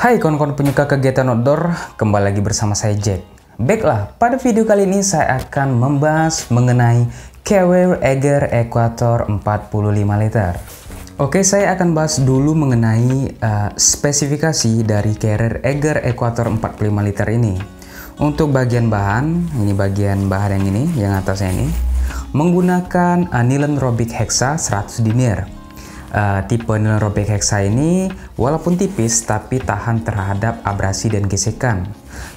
Hai kawan-kawan penyuka kegiatan outdoor, kembali lagi bersama saya Jack. Baiklah, pada video kali ini saya akan membahas mengenai Carrier Eiger Equator 45 liter. Oke, saya akan bahas dulu mengenai spesifikasi dari Carrier Eiger Equator 45 liter ini. Untuk bagian bahan, ini bagian bahan yang ini, yang atasnya ini, menggunakan nilon Robic Hexa 100 denier. Tipe nilon Robic Hexa ini walaupun tipis tapi tahan terhadap abrasi dan gesekan.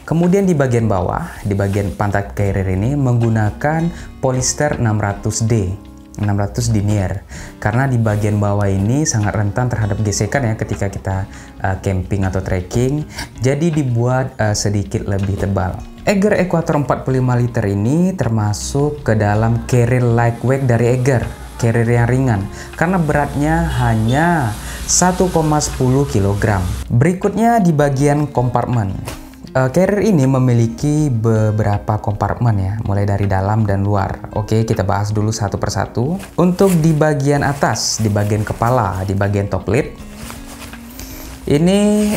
Kemudian di bagian bawah, di bagian pantat carrier ini menggunakan polyester 600D, 600 denier. Karena di bagian bawah ini sangat rentan terhadap gesekan ya ketika kita camping atau trekking. Jadi dibuat sedikit lebih tebal. Eiger Equator 45 liter ini termasuk ke dalam carrier lightweight dari Eiger. Carrier yang ringan karena beratnya hanya 1,10 kg. Berikutnya di bagian kompartemen. Carrier ini memiliki beberapa kompartemen ya, mulai dari dalam dan luar. Oke, kita bahas dulu satu persatu. Untuk di bagian atas, di bagian kepala, di bagian top lid, ini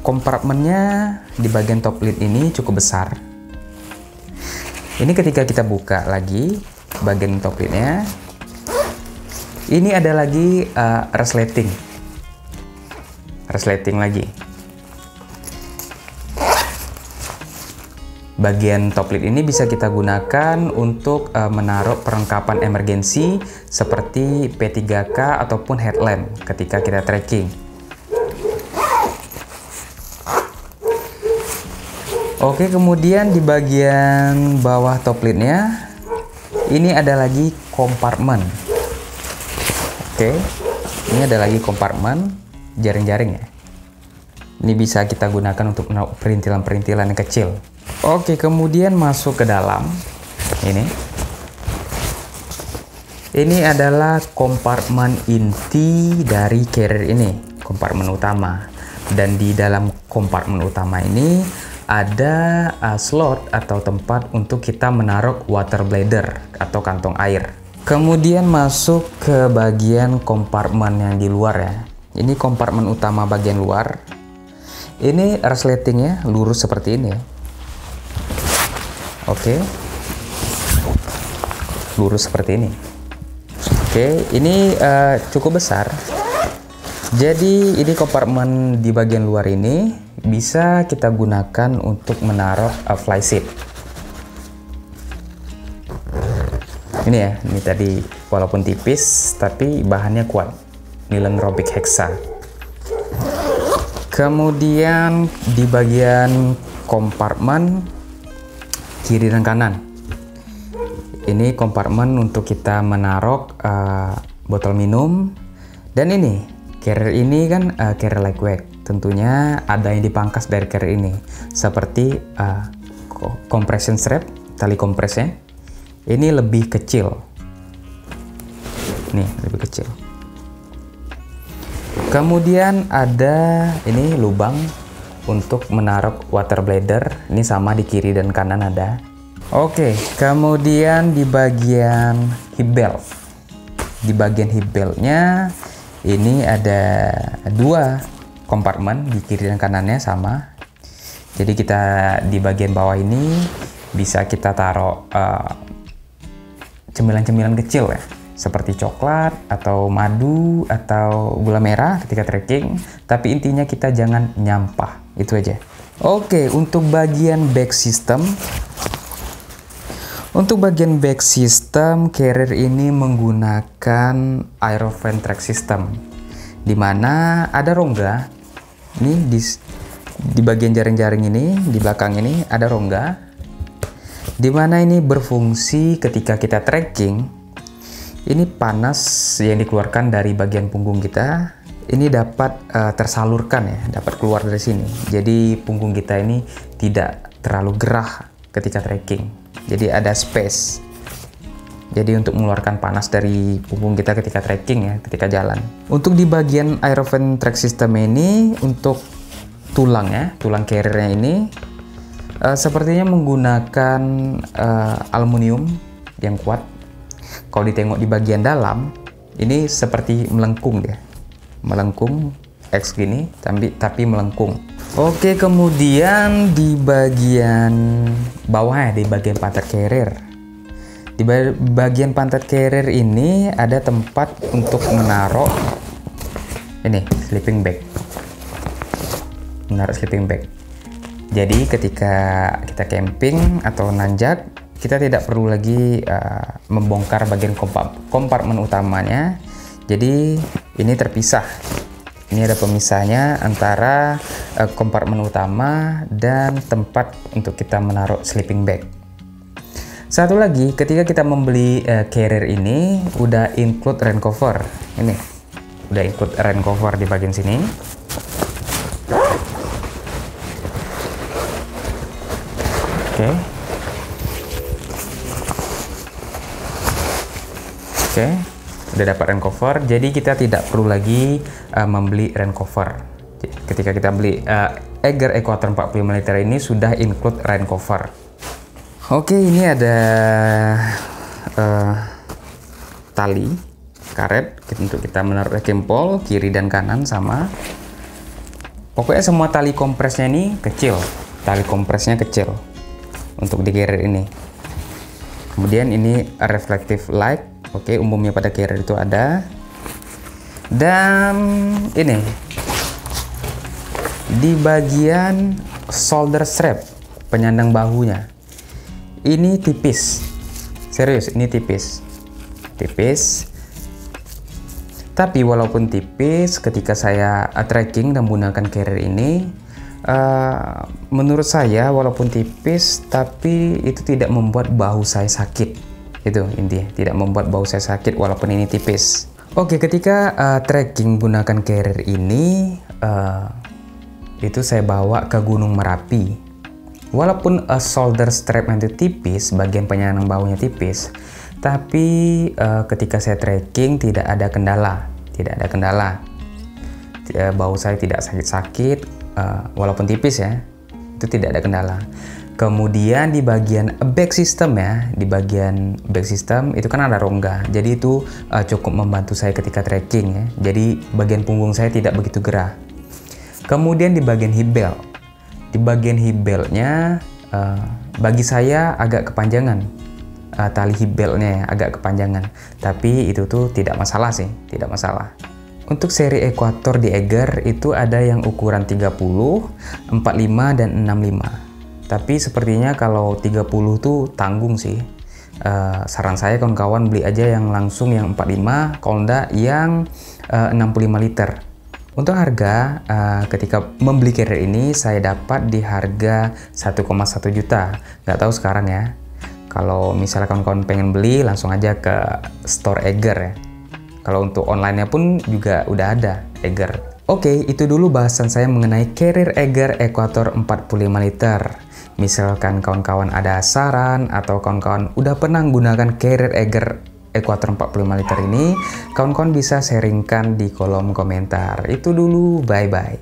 kompartemennya di bagian top lid ini cukup besar. Ini ketika kita buka lagi bagian top lidnya, ini ada lagi resleting lagi. Bagian top lid ini bisa kita gunakan untuk menaruh perlengkapan emergensi seperti P3K ataupun headlamp ketika kita trekking. Oke, kemudian di bagian bawah top lidnya ini ada lagi kompartemen. Oke, ini ada lagi kompartemen jaring-jaring ya. Ini bisa kita gunakan untuk perintilan-perintilan yang kecil. Oke, kemudian masuk ke dalam. Ini adalah kompartemen inti dari carrier ini, kompartemen utama. Dan di dalam kompartemen utama ini ada slot atau tempat untuk kita menaruh water bladder atau kantong air. Kemudian masuk ke bagian kompartemen yang di luar ya. Ini kompartemen utama bagian luar. Ini resletingnya lurus seperti ini ya. Oke. Lurus seperti ini. Oke, ini cukup besar. Jadi ini kompartemen di bagian luar ini bisa kita gunakan untuk menaruh fly seat. Ini ya, ini tadi walaupun tipis tapi bahannya kuat, nilon Robic Hexa. Kemudian di bagian kompartemen kiri dan kanan, ini kompartemen untuk kita menaruh botol minum. Dan ini carrier ini kan carrier lightweight, tentunya ada yang dipangkas dari carrier ini seperti compression strap, tali kompresnya. Ini lebih kecil. Nih, lebih kecil. Kemudian ada ini lubang untuk menaruh water bladder. Ini sama di kiri dan kanan ada. Oke, kemudian di bagian hip belt. Di bagian hip beltnya ini ada dua kompartemen di kiri dan kanannya sama. Jadi kita di bagian bawah ini bisa kita taruh cemilan-cemilan kecil ya, seperti coklat atau madu atau gula merah ketika trekking, tapi intinya kita jangan nyampah, itu aja. Oke, untuk bagian back system, carrier ini menggunakan Aerovent track system, di mana ada rongga. Ini di bagian jaring-jaring ini, di belakang ini ada rongga, di mana ini berfungsi ketika kita trekking. Ini panas yang dikeluarkan dari bagian punggung kita ini dapat tersalurkan ya, dapat keluar dari sini. Jadi punggung kita ini tidak terlalu gerah ketika trekking. Jadi ada space. Jadi untuk mengeluarkan panas dari punggung kita ketika trekking ya, ketika jalan. Untuk di bagian Aerovent track system ini, untuk tulang ya, tulang carriernya ini sepertinya menggunakan aluminium yang kuat. Kalau ditengok di bagian dalam, ini seperti melengkung dia, melengkung X gini, tapi melengkung. Oke, kemudian di bagian bawah ya, di bagian pantat carrier. Di bagian pantat carrier ini ada tempat untuk menaruh ini sleeping bag. Menaruh sleeping bag. Jadi ketika kita camping atau nanjak, kita tidak perlu lagi membongkar bagian kompartemen utamanya. Jadi ini terpisah. Ini ada pemisahnya antara kompartemen utama dan tempat untuk kita menaruh sleeping bag. Satu lagi, ketika kita membeli carrier ini udah include rain cover. Ini udah include rain cover di bagian sini. Oke. Oke, udah dapat rain cover. Jadi kita tidak perlu lagi membeli rain cover. Ketika kita beli Eiger Equator 45 liter ini sudah include rain cover. Oke, ini ada tali karet untuk kita menaruh kempol kiri dan kanan sama. Pokoknya semua tali kompresnya ini kecil, tali kompresnya kecil untuk di carrier ini. Kemudian ini reflective light, oke, umumnya pada carrier itu ada. Dan ini di bagian shoulder strap, penyandang bahunya. Ini tipis, serius ini tipis. Tapi walaupun tipis, ketika saya trekking dan menggunakan carrier ini, menurut saya walaupun tipis, tapi itu tidak membuat bahu saya sakit. Itu intinya, tidak membuat bahu saya sakit walaupun ini tipis. Oke, ketika trekking menggunakan carrier ini, itu saya bawa ke Gunung Merapi. Walaupun shoulder strap itu tipis, bagian penyandang bahunya tipis, tapi ketika saya trekking tidak ada kendala. Bahu saya tidak sakit-sakit, walaupun tipis ya, itu tidak ada kendala. Kemudian di bagian back system ya, di bagian back system itu kan ada rongga, jadi itu cukup membantu saya ketika trekking ya. Jadi bagian punggung saya tidak begitu gerah. Kemudian di bagian hip belt. Di bagian hip beltnya bagi saya agak kepanjangan, tali hip beltnya agak kepanjangan, tapi itu tuh tidak masalah sih, tidak masalah. Untuk seri Equator di Eiger itu ada yang ukuran 30, 45 dan 65. Tapi sepertinya kalau 30 tuh tanggung sih. Saran saya kawan-kawan beli aja yang langsung yang 45, kalau enggak yang 65 liter. Untuk harga, ketika membeli carrier ini saya dapat di harga 1,1 juta. Nggak tahu sekarang ya. Kalau misalnya kawan-kawan pengen beli, langsung aja ke store Eiger ya. Kalau untuk online-nya pun juga udah ada Eiger. Oke, itu dulu bahasan saya mengenai carrier Eiger Equator 45 liter. Misalkan kawan-kawan ada saran atau kawan-kawan udah pernah menggunakan carrier Eiger Equator 45 liter ini, kawan-kawan bisa sharingkan di kolom komentar. Itu dulu, bye-bye.